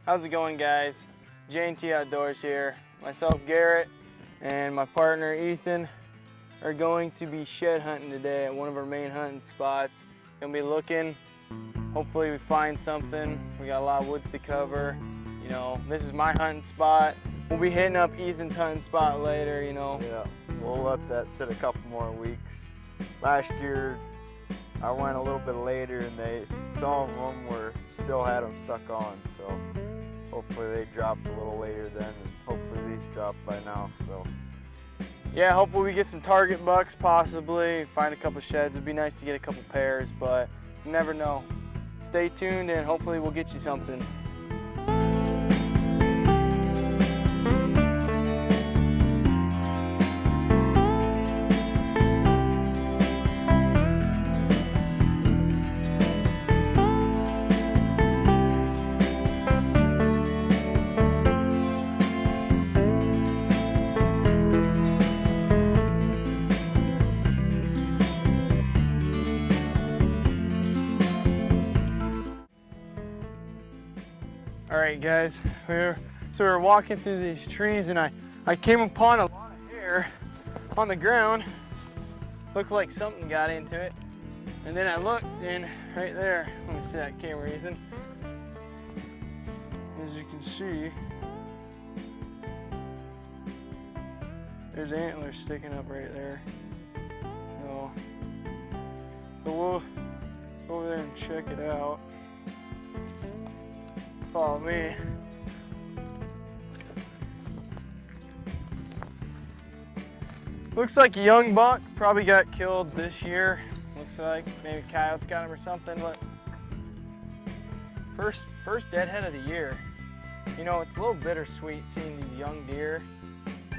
How's it going, guys? J&T Outdoors here. Myself, Garrett, and my partner, Ethan, are going to be shed hunting today at one of our main hunting spots. Gonna be looking. Hopefully we find something. We got a lot of woods to cover. You know, this is my hunting spot. We'll be hitting up Ethan's hunting spot later, you know. Yeah, we'll let that sit a couple more weeks. Last year, I went a little bit later and some of them still had them stuck on, so hopefully they dropped a little later then, and hopefully these drop by now, so. Yeah, hopefully we get some target bucks possibly, find a couple sheds. It'd be nice to get a couple pairs, but you never know. Stay tuned and hopefully we'll get you something. All right, guys, so we're walking through these trees and I came upon a lot of hair on the ground. Looked like something got into it. And then I looked and right there, let me see that camera, Ethan. As you can see, there's antlers sticking up right there. So we'll go over there and check it out. Follow me. Looks like a young buck, probably got killed this year. Looks like maybe coyotes got him or something, but first deadhead of the year. You know, it's a little bittersweet seeing these young deer.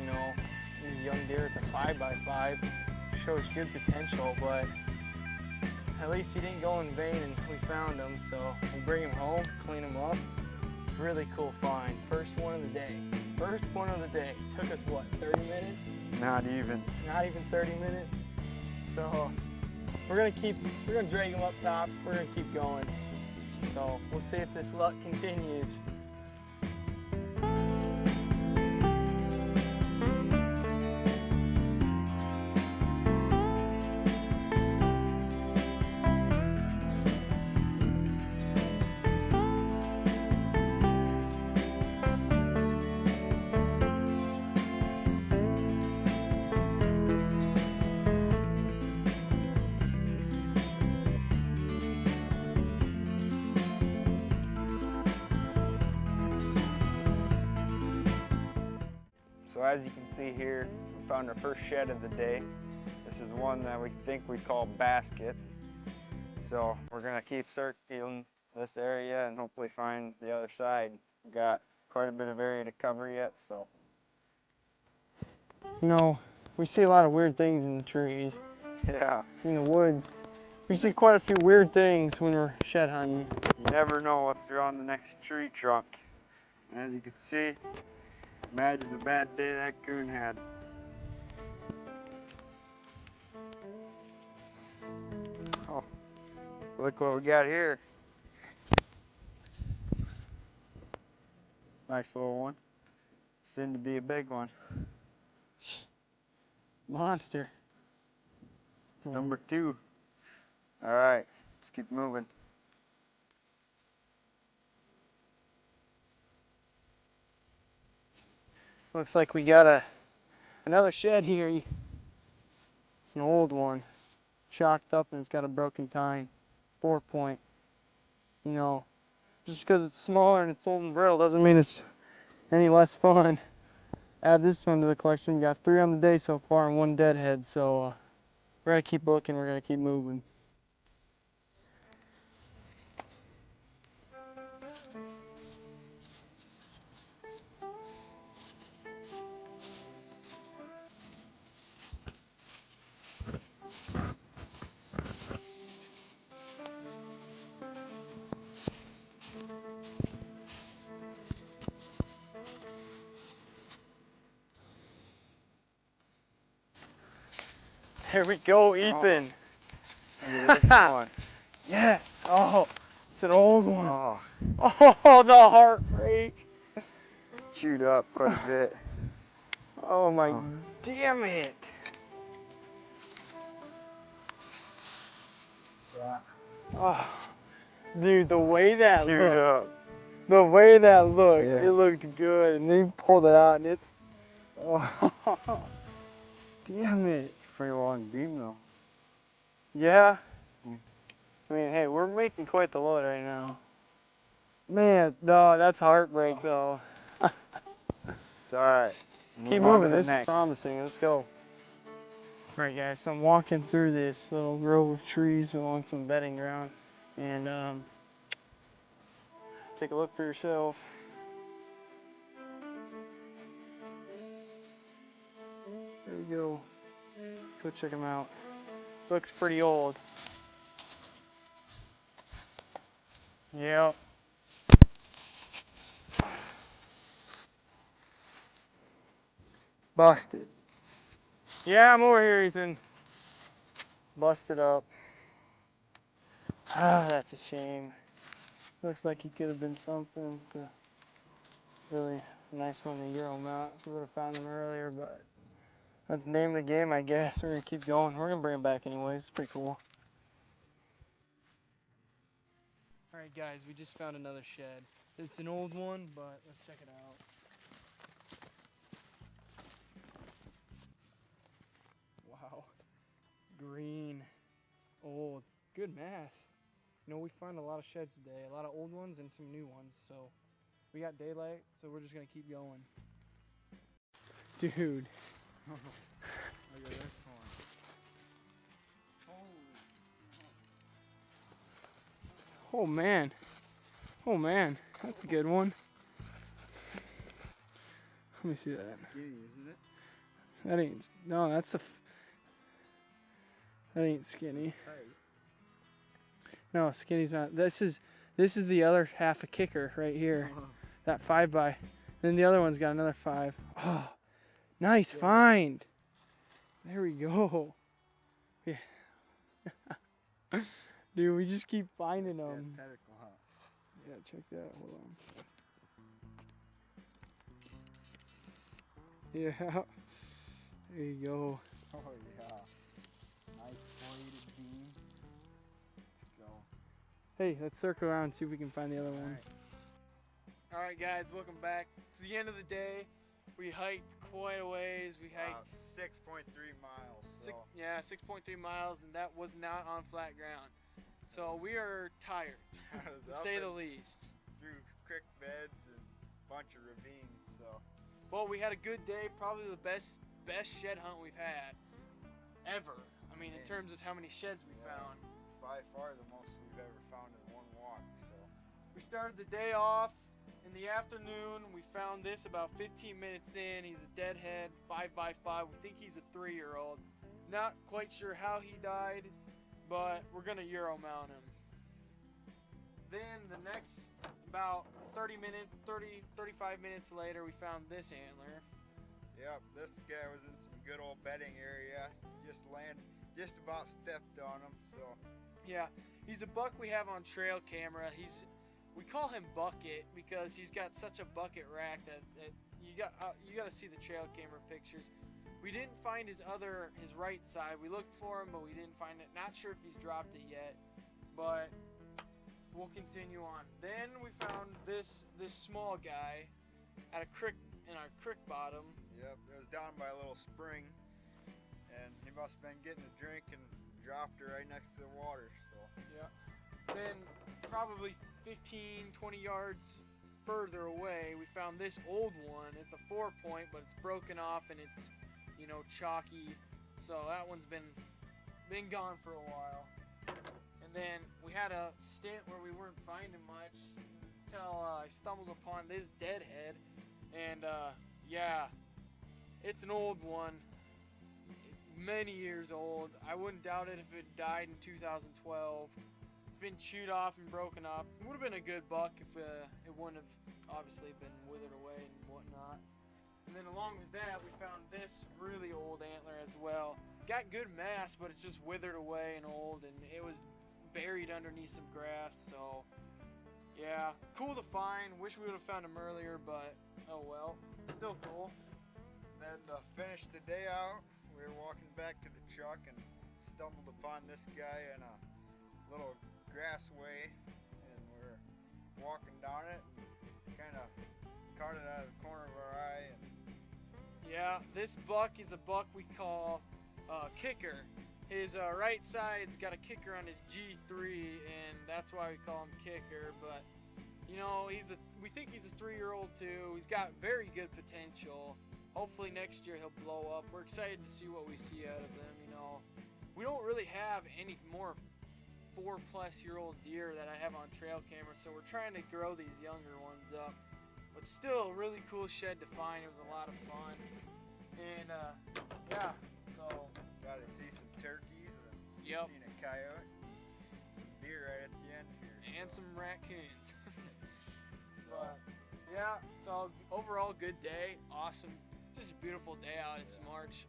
You know, these young deer, it's a 5x5, shows good potential, but at least he didn't go in vain and we found him, so we'll bring him home, clean him up. It's a really cool find. First one of the day. First one of the day. Took us what, 30 minutes? Not even. Not even 30 minutes. So we're gonna drag him up top. We're gonna keep going. So we'll see if this luck continues. So as you can see here, we found our first shed of the day. This is one that we think we call basket. So we're gonna keep circling this area and hopefully find the other side. We've got quite a bit of area to cover yet, so. You know, we see a lot of weird things in the trees. Yeah. In the woods. We see quite a few weird things when we're shed hunting. You never know what's around the next tree trunk. And as you can see, imagine the bad day that coon had. Oh, look what we got here. Nice little one. Soon to be a big one. Monster. It's number 2. All right, let's keep moving. Looks like we got another shed here. It's an old one, chalked up, and it's got a broken tine, 4-point. You know, just because it's smaller and it's old and brittle doesn't mean it's any less fun. Add this one to the collection. We got 3 on the day so far and 1 deadhead, so we're gonna keep looking. We're gonna keep moving. There we go, Ethan. Oh, look at this one. Yes. Oh, It's an old one. Oh, Oh, the heartbreak. it's chewed up quite a bit. Oh my, Oh. damn it. Yeah. Oh, dude, the way that Chewed looked. up. The way that looked, Yeah. it looked good. And then pulled it out and it's, Oh, damn it. pretty long beam though. Yeah. Mm. I mean, hey, we're making quite the load right now. Man, no, that's heartbreak though. It's alright. Keep moving, this is promising, let's go. Alright guys, so I'm walking through this little grove of trees along some bedding ground. And take a look for yourself. There we go. Go check him out. Looks pretty old. Yep. Busted. Yeah, I'm over here, Ethan. Busted up. Ah, that's a shame. Looks like he could have been something. Really nice one to Euro mount. We would have found them earlier, but that's the name of the game, I guess. We're gonna keep going. We're gonna bring him back anyways. It's pretty cool. Alright guys, we just found another shed. It's an old one, but let's check it out. Wow. Green. Old. Good mass. You know, we find a lot of sheds today. A lot of old ones and some new ones, so we got daylight, so we're just gonna keep going. Dude. Look at this one. Oh man. Oh man. That's a good one. Let me see that. Skinny, isn't it? That ain't, no, that's the, that ain't skinny. No, skinny's not. This is the other half a kicker right here. That 5x. Then the other one's got another 5. Oh, nice find. There we go. Yeah. Dude, we just keep finding them. Yeah, check that. Hold on. Yeah. There you go. Oh yeah. Nice bladed beam. Let's go. Hey, let's circle around and see if we can find the other one. Alright. Alright guys, welcome back. It's the end of the day. We hiked quite a ways. We hiked 6.3 miles. So. 6.3 miles, and that was not on flat ground. So we are tired, to say the least. Through creek beds and a bunch of ravines. So. Well, we had a good day. Probably the best shed hunt we've had ever. I mean, in terms of how many sheds we found. By far the most we've ever found in one walk. So. We started the day off in the afternoon. We found this about 15 minutes in. He's a deadhead, 5x5. We think he's a 3-year-old. Not quite sure how he died, but we're gonna Euro mount him. Then the next about 35 minutes later, we found this antler. Yep, this guy was in some good old bedding area. Just about stepped on him. So. Yeah, he's a buck we have on trail camera. We call him Bucket because he's got such a bucket rack that you got to see the trail camera pictures. We didn't find his right side. We looked for him, but we didn't find it. Not sure if he's dropped it yet, but we'll continue on. Then we found this small guy at a creek in our creek bottom. Yep, it was down by a little spring, and he must have been getting a drink and dropped her right next to the water. So. Yeah. Then probably 15, 20 yards further away, we found this old one. It's a 4-point, but it's broken off and it's, you know, chalky. So that one's been gone for a while. And then we had a stint where we weren't finding much until I stumbled upon this deadhead. And yeah, it's an old one. Many years old. I wouldn't doubt it if it died in 2012. It's been chewed off and broken up. It would have been a good buck if it wouldn't have obviously been withered away and whatnot. And then along with that, we found this really old antler as well. Got good mass, but it's just withered away and old, and it was buried underneath some grass. So yeah, cool to find. Wish we would have found them earlier, but oh well. Still cool. Then to finish the day out, we were walking back to the truck and stumbled upon this guy in a little grass way, and we were walking down it and kind of caught it out of the corner of our eye. And Yeah, this buck is a buck we call Kicker. His right side's got a kicker on his G3, and that's why we call him Kicker. But you know, we think he's a 3-year-old too. He's got very good potential. Hopefully next year he'll blow up. We're excited to see what we see out of them. You know, we don't really have any more 4-plus-year-old deer that I have on trail camera, so we're trying to grow these younger ones up. But still, a really cool shed to find. It was a lot of fun, and yeah. So got to see some turkeys and Yep. seen a coyote, some deer right at the end here, and so. some raccoons. But yeah, so overall good day. Awesome, just a beautiful day out. It's March,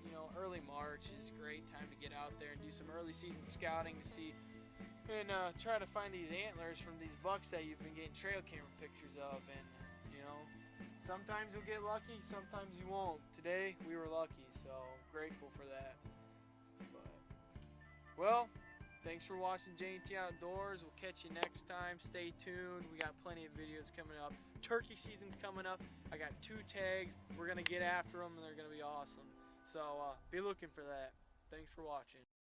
you know, early March is a great time to get out there and do some early season scouting to see and try to find these antlers from these bucks that you've been getting trail camera pictures of. And you know, sometimes you'll get lucky, sometimes you won't. Today we were lucky, so grateful for that. But well, thanks for watching J&T Outdoors. We'll catch you next time. Stay tuned. We got plenty of videos coming up. Turkey season's coming up. I got 2 tags. We're going to get after them, and they're going to be awesome. So be looking for that. Thanks for watching.